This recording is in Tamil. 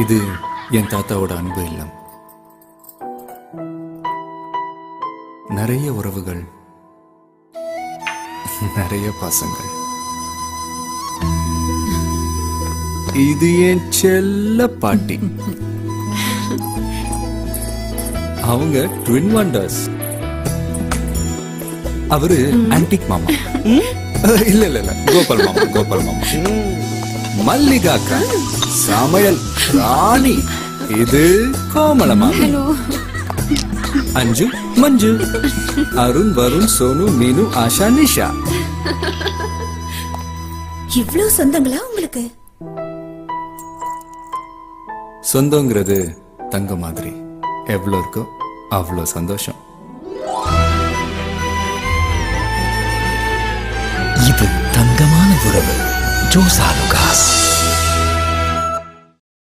இது என் தாத்தாவோட அன்பு இல்லம். நிறைய உறவுகள், நிறைய பாசங்கள். இது என் செல்ல பாட்டி. அவங்க ட்வின் வண்டர்ஸ். அவரு ஆன்டிக் மாமா. இல்ல இல்ல இல்ல, கோபால் மாமா. கோபால் மாமா. மல்லிகாக்கா சமையல் ராணி. இது கோமல மாமா. அஞ்சு மஞ்சு, அருண் வருண் சோனு மீனு ஆஷா நிஷா. இவ்ளோ சொந்தங்களா உங்களுக்கு? சொந்தங்கிறது தங்க மாதிரி, எவ்வளவு இருக்கோ அவ்வளோ சந்தோஷம். இது தங்கமான உறவு. ஜோஸ் ஆலுகாஸ்.